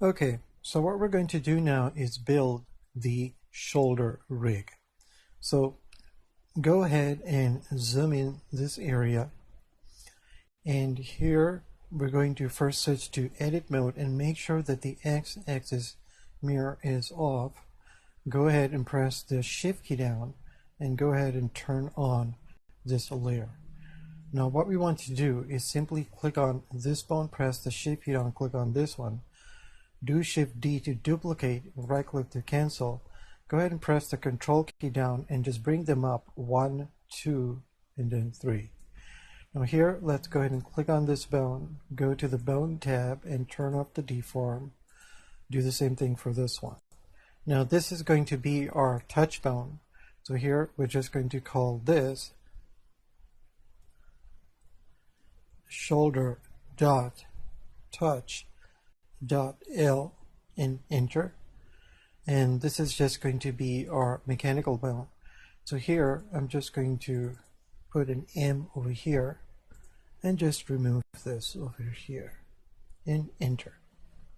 Okay, so what we're going to do now is build the shoulder rig. So go ahead and zoom in this area, and here we're going to first switch to edit mode and make sure that the x-axis mirror is off. Go ahead and press the shift key down and go ahead and turn on this layer. Now what we want to do is simply click on this bone, press the shift key down, click on this one, do shift D to duplicate, right click to cancel. Go ahead and press the control key down and just bring them up 1, 2, and then 3. Now here, let's go ahead and click on this bone, go to the bone tab and turn off the deform. Do the same thing for this one. Now this is going to be our touch bone. So here we're just going to call this shoulder dot touch dot L and enter. And this is just going to be our mechanical bone. So here I'm just going to put an M over here and just remove this over here and enter.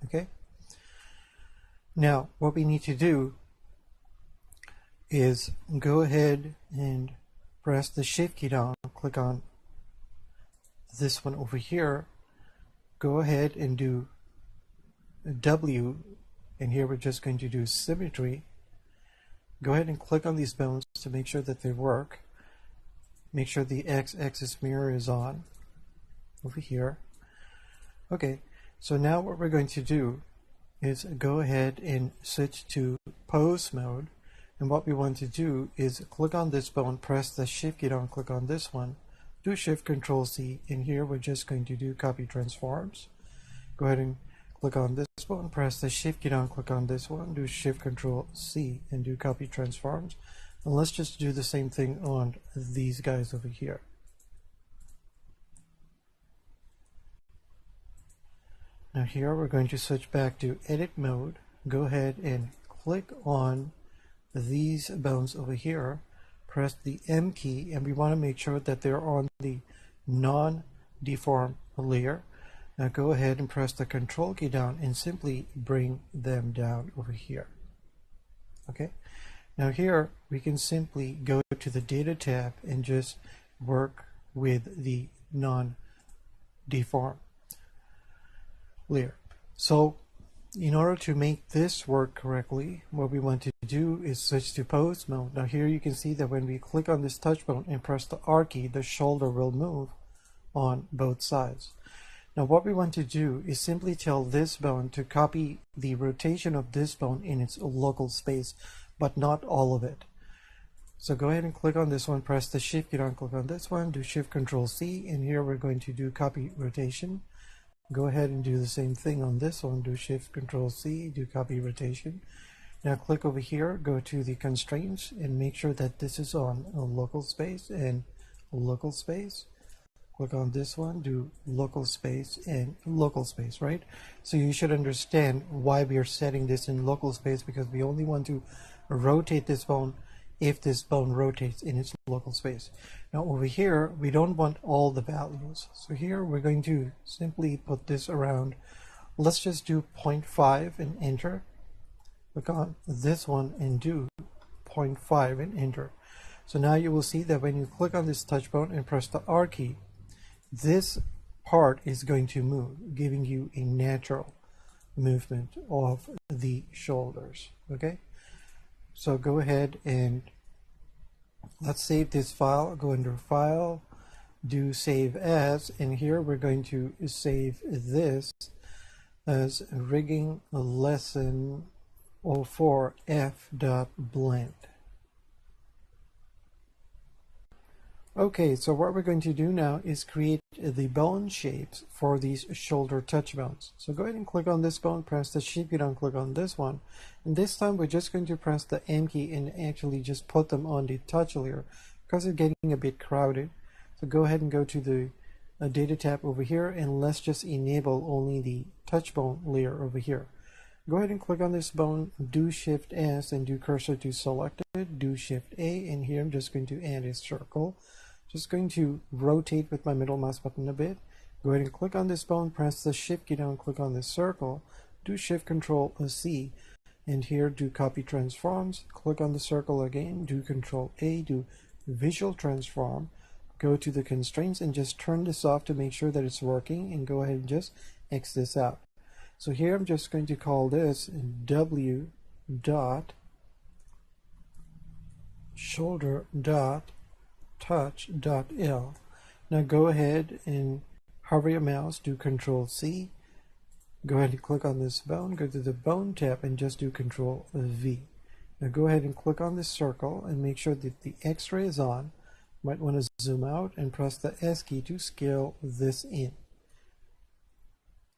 Okay, now what we need to do is go ahead and press the shift key down, click on this one over here, go ahead and do W, and here we're just going to do symmetry. Go ahead and click on these bones to make sure that they work. Make sure the x-axis mirror is on over here. Okay, so now what we're going to do is go ahead and switch to pose mode, and what we want to do is click on this bone, press the shift key down, click on this one, do shift control C, and here we're just going to do copy transforms. Go ahead and click on this one, press the shift key down, click on this one, do shift control C and do copy transforms. And let's just do the same thing on these guys over here. Now here we're going to switch back to edit mode. Go ahead and click on these bones over here, press the M key, and we want to make sure that they're on the non-deform layer. Now go ahead and press the control key down and simply bring them down over here. Okay, now here we can simply go to the data tab and just work with the non-deform layer. So in order to make this work correctly, what we want to do is switch to pose mode. Now here you can see that when we click on this touch bone and press the R key, the shoulder will move on both sides. Now what we want to do is simply tell this bone to copy the rotation of this bone in its local space, but not all of it. So go ahead and click on this one, press the shift key down, click on this one, do shift control C, and here we're going to do copy rotation. Go ahead and do the same thing on this one, do shift control C, do copy rotation. Now click over here, go to the constraints and make sure that this is on a local space and local space. Click on this one, do local space and local space, right? So you should understand why we are setting this in local space, because we only want to rotate this bone if this bone rotates in its local space. Now over here, we don't want all the values. So here we're going to simply put this around, let's just do 0.5 and enter. Click on this one and do 0.5 and enter. So now you will see that when you click on this touch bone and press the R key, this part is going to move, giving you a natural movement of the shoulders. Okay, so go ahead and let's save this file. Go under file, do save as, and here we're going to save this as rigging lesson 04f.blend. Okay, so what we're going to do now is create the bone shapes for these shoulder touch bones. So go ahead and click on this bone, press the shift key down, click on this one, and this time we're just going to press the M key and actually just put them on the touch layer because it's getting a bit crowded. So go ahead and go to the data tab over here, and let's just enable only the touch bone layer over here. Go ahead and click on this bone, do shift S and do cursor to selected, do shift A, and here I'm just going to add a circle. Just going to rotate with my middle mouse button a bit. Go ahead and click on this bone, press the shift key down, click on this circle, do Shift Control C, and here do copy transforms, click on the circle again, do Control A, do visual transform, go to the constraints and just turn this off to make sure that it's working, and go ahead and just X this out. So here I'm just going to call this W dot shoulder dot touch dot L. Now go ahead and hover your mouse, do Control C, go ahead and click on this bone, go to the bone tab and just do Control V. Now go ahead and click on this circle and make sure that the X-ray is on. You might want to zoom out and press the S key to scale this in.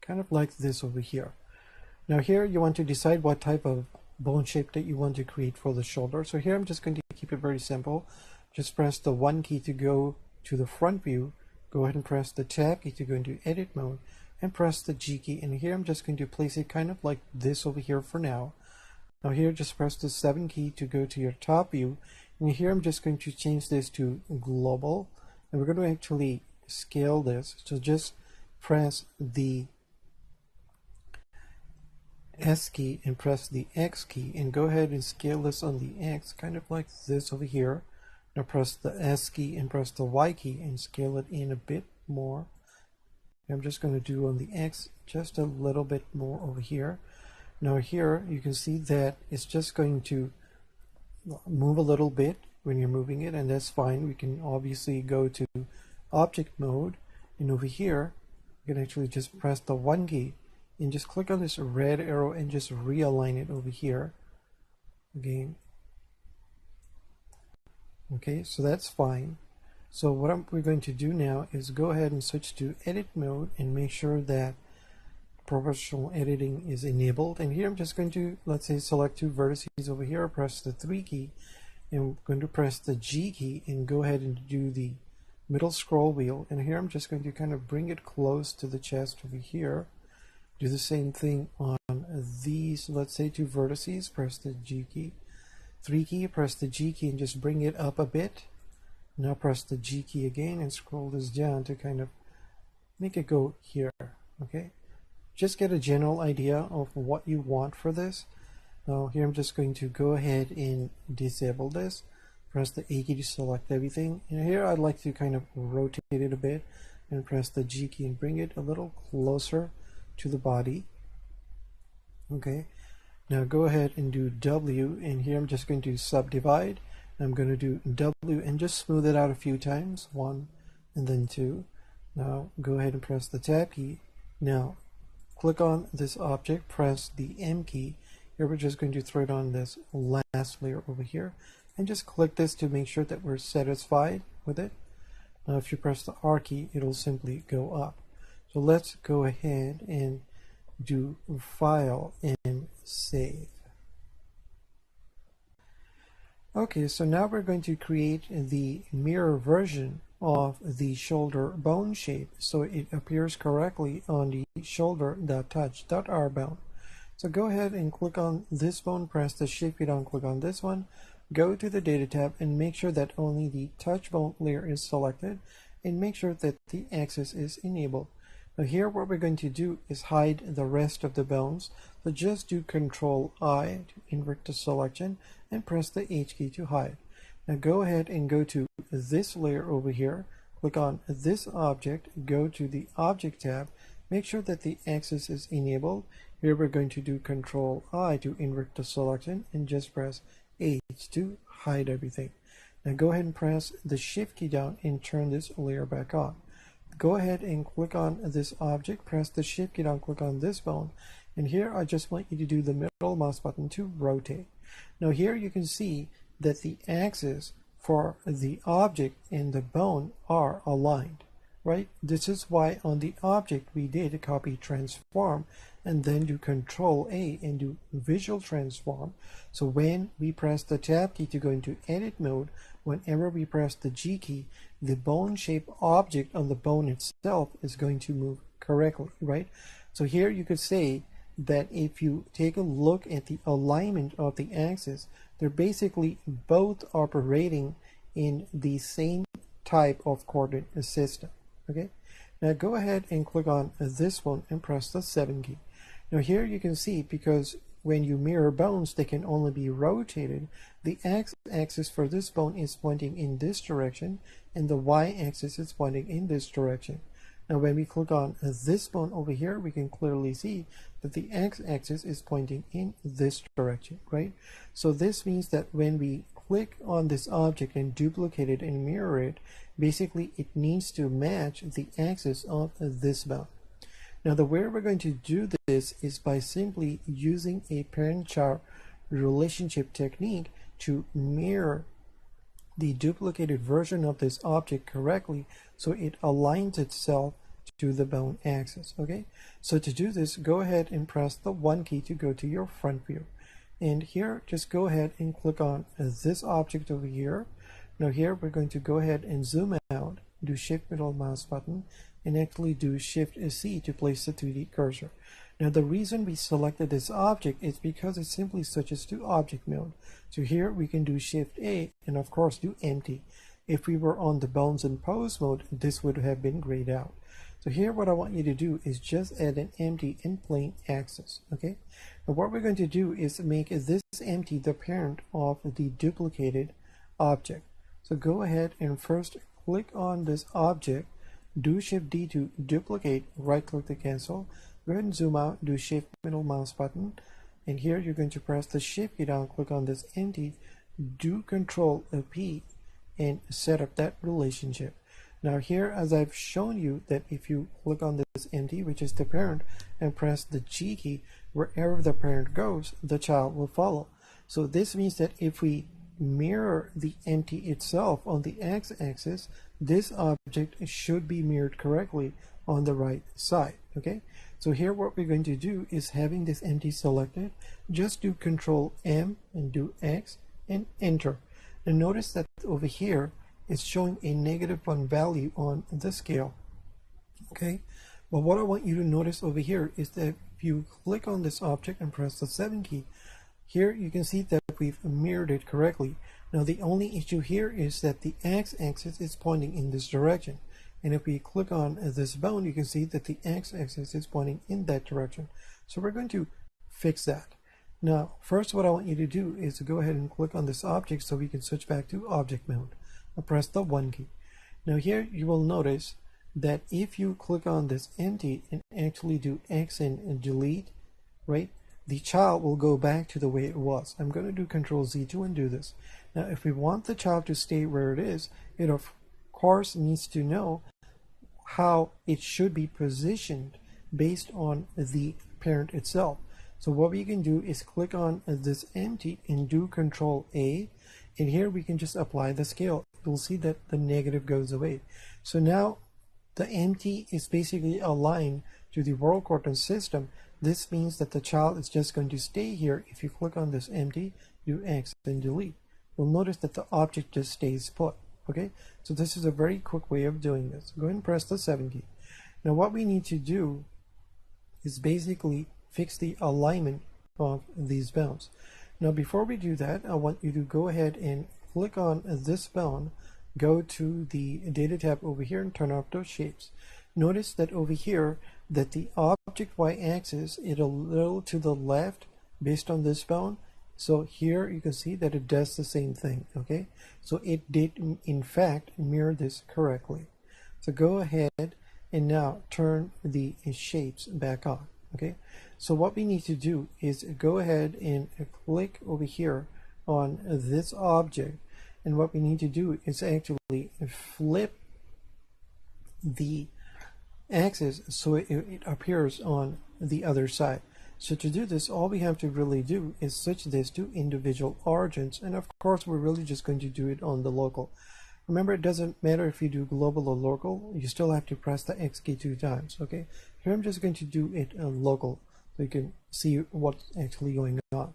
Kind of like this over here. Now here you want to decide what type of bone shape that you want to create for the shoulder. So here I'm just going to keep it very simple. Just press the 1 key to go to the front view. Go ahead and press the tab key to go into edit mode and press the G key. And here I'm just going to place it kind of like this over here for now. Now here just press the 7 key to go to your top view. And here I'm just going to change this to global. And we're going to actually scale this. So just press the S key and press the X key and go ahead and scale this on the X kind of like this over here. Now press the S key and press the Y key and scale it in a bit more. I'm just going to do on the X just a little bit more over here. Now here you can see that it's just going to move a little bit when you're moving it, and that's fine. We can obviously go to object mode, and over here you can actually just press the 1 key and just click on this red arrow and just realign it over here again. Okay, so that's fine. So what we're going to do now is go ahead and switch to edit mode and make sure that proportional editing is enabled. And here I'm just going to, let's say, select 2 vertices over here, press the 3 key, and I'm going to press the G key and go ahead and do the middle scroll wheel. And here I'm just going to kind of bring it close to the chest over here. Do the same thing on these, let's say, 2 vertices, press the G key, 3 key, press the G key and just bring it up a bit. Now press the G key again and scroll this down to kind of make it go here. Okay, just get a general idea of what you want for this. Now here I'm just going to go ahead and disable this, press the A key to select everything, and here I'd like to kind of rotate it a bit and press the G key and bring it a little closer to the body. Okay, now go ahead and do W, and here I'm just going to subdivide. I'm going to do W and just smooth it out a few times, 1 and then 2. Now go ahead and press the tab key. Now click on this object, press the M key. Here we're just going to throw it on this last layer over here and just click this to make sure that we're satisfied with it. Now if you press the R key, it'll simply go up. So let's go ahead and do File and Save. Okay, so now we're going to create the mirror version of the shoulder bone shape so it appears correctly on the shoulder.touch.r bone. So go ahead and click on this bone, press the Shift key down, click on this one, go to the Data tab and make sure that only the touch bone layer is selected and make sure that the axis is enabled. Now here what we're going to do is hide the rest of the bones. So just do Control I to invert the selection and press the H key to hide. Now go ahead and go to this layer over here, click on this object, go to the Object tab, make sure that the axis is enabled. Here we're going to do Control I to invert the selection and just press H to hide everything. Now go ahead and press the Shift key down and turn this layer back on. Go ahead and click on this object, press the Shift key down, click on this bone, and here I just want you to do the middle mouse button to rotate. Now here you can see that the axis for the object and the bone are aligned, right? This is why on the object we did copy transform and then do Control A and do visual transform. So when we press the tab key to go into edit mode, whenever we press the G key, the bone shape object on the bone itself is going to move correctly, right? So here you could say that if you take a look at the alignment of the axis, they're basically both operating in the same type of coordinate system. Okay, now go ahead and click on this one and press the 7 key. Now here you can see, because when you mirror bones, they can only be rotated. The x-axis for this bone is pointing in this direction, and the y-axis is pointing in this direction. Now when we click on this bone over here, we can clearly see that the x-axis is pointing in this direction, right? So this means that when we click on this object and duplicate it and mirror it, basically it needs to match the axis of this bone. Now the way we're going to do this is by simply using a parent-child relationship technique to mirror the duplicated version of this object correctly so it aligns itself to the bone axis. Okay, so to do this, go ahead and press the 1 key to go to your front view, and here just go ahead and click on this object over here. Now here we're going to go ahead and zoom out, do shift middle mouse button, and actually do shift C to place the 2D cursor. Now the reason we selected this object is because it simply switches to object mode. So here we can do shift A and of course do empty. If we were on the bones and pose mode, this would have been grayed out. So here what I want you to do is just add an empty and plain axis. Okay, and what we're going to do is make this empty the parent of the duplicated object. So go ahead and first click on this object, do shift D to duplicate, right click to cancel, go ahead and zoom out, do shift middle mouse button, and here you're going to press the shift key down, click on this empty, do control P and set up that relationship. Now here, as I've shown you, that if you click on this empty, which is the parent, and press the G key, wherever the parent goes, the child will follow. So this means that if we mirror the empty itself on the x-axis, this object should be mirrored correctly on the right side. Okay, so here what we're going to do is, having this empty selected, just do Control M and do X and enter. And notice that over here it's showing a -1 value on the scale. Okay, but what I want you to notice over here is that if you click on this object and press the 7 key, here you can see that we've mirrored it correctly. Now the only issue here is that the x-axis is pointing in this direction, and if we click on this bone, you can see that the x-axis is pointing in that direction. So we're going to fix that. Now first what I want you to do is to go ahead and click on this object so we can switch back to object mode. I'll press the 1 key. Now here you will notice that if you click on this empty and actually do X and delete, right, the child will go back to the way it was. I'm going to do Control Z to undo this. Now if we want the child to stay where it is, it of course needs to know how it should be positioned based on the parent itself. So what we can do is click on this empty and do Control A, and here we can just apply the scale. You'll see that the negative goes away. So now the empty is basically aligned to the world coordinate system. This means that the child is just going to stay here. If you click on this empty, do X and delete, you'll notice that the object just stays put. Okay, so this is a very quick way of doing this. Go ahead and press the 7 key. Now what we need to do is basically fix the alignment of these bones. Now before we do that, I want you to go ahead and click on this bone, go to the data tab over here and turn off those shapes. Notice that over here that the object y-axis is a little to the left based on this bone. So here you can see that it does the same thing. Okay, so it did in fact mirror this correctly. So go ahead and now turn the shapes back on. Okay, so what we need to do is go ahead and click over here on this object, and what we need to do is actually flip the axis so it appears on the other side. So to do this, all we have to really do is switch this to individual origins, and of course we're really just going to do it on the local. Remember, it doesn't matter if you do global or local, you still have to press the X key 2 times. Okay, here I'm just going to do it local so you can see what's actually going on.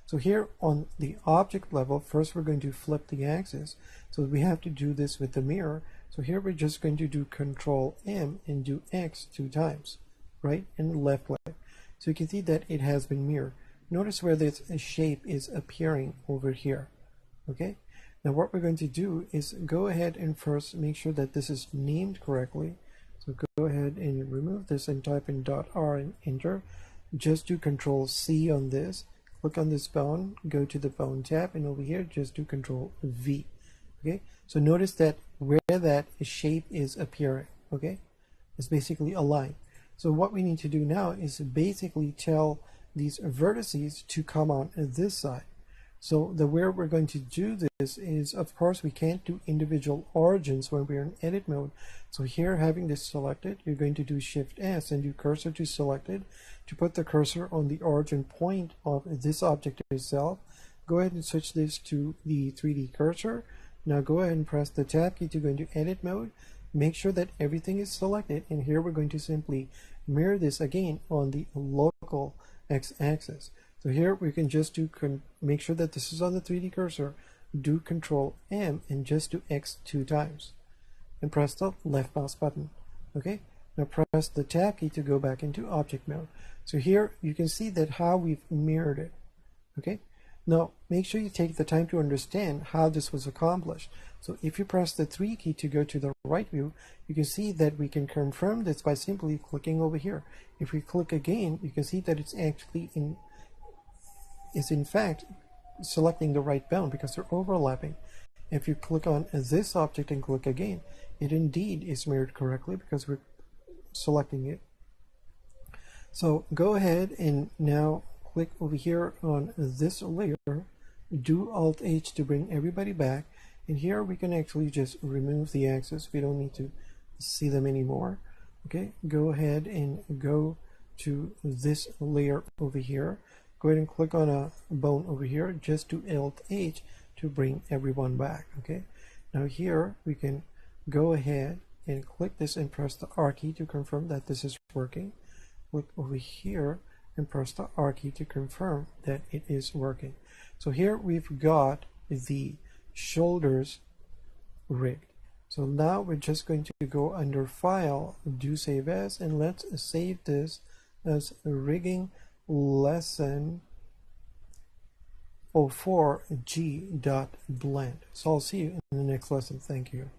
So here on the object level, first we're going to flip the axis, so we have to do this with the mirror. So here we're just going to do Control M and do X 2 times, right and left click. So you can see that it has been mirrored. Notice where this shape is appearing over here. Okay, now what we're going to do is go ahead and first make sure that this is named correctly. So go ahead and remove this and type in .r and enter. just do Control C on this, click on this bone, go to the bone tab, and over here just do Control V. Okay, so notice that where that shape is appearing, okay, it's basically a line. So what we need to do now is basically tell these vertices to come on this side. So the way we're going to do this is, of course, we can't do individual origins when we're in edit mode. So here, having this selected, you're going to do Shift S and do cursor to selected to put the cursor on the origin point of this object itself. Go ahead and switch this to the 3D cursor. Now go ahead and press the tab key to go into edit mode. Make sure that everything is selected, and here we're going to simply mirror this again on the local x-axis. So here we can just do make sure that this is on the 3D cursor, do Control M and just do X 2 times, and press the left mouse button. Okay, now press the tab key to go back into object mode. So here you can see that how we've mirrored it. Okay, now make sure you take the time to understand how this was accomplished. So if you press the 3 key to go to the right view, you can see that we can confirm this by simply clicking over here. If we click again, you can see that it's actually in fact selecting the right bound because they're overlapping. If you click on this object and click again, it indeed is mirrored correctly because we're selecting it. So go ahead and now click over here on this layer, do Alt H to bring everybody back, and here we can actually just remove the axis. We don't need to see them anymore. Okay, go ahead and go to this layer over here. Go ahead and click on a bone over here, just do Alt H to bring everyone back. Okay, now here we can go ahead and click this and press the R key to confirm that this is working. Click over here and press the R key to confirm that it is working. So here we've got the shoulders rigged. So now we're just going to go under File, do Save As, and let's save this as rigging lesson 04g.blend. So I'll see you in the next lesson. Thank you.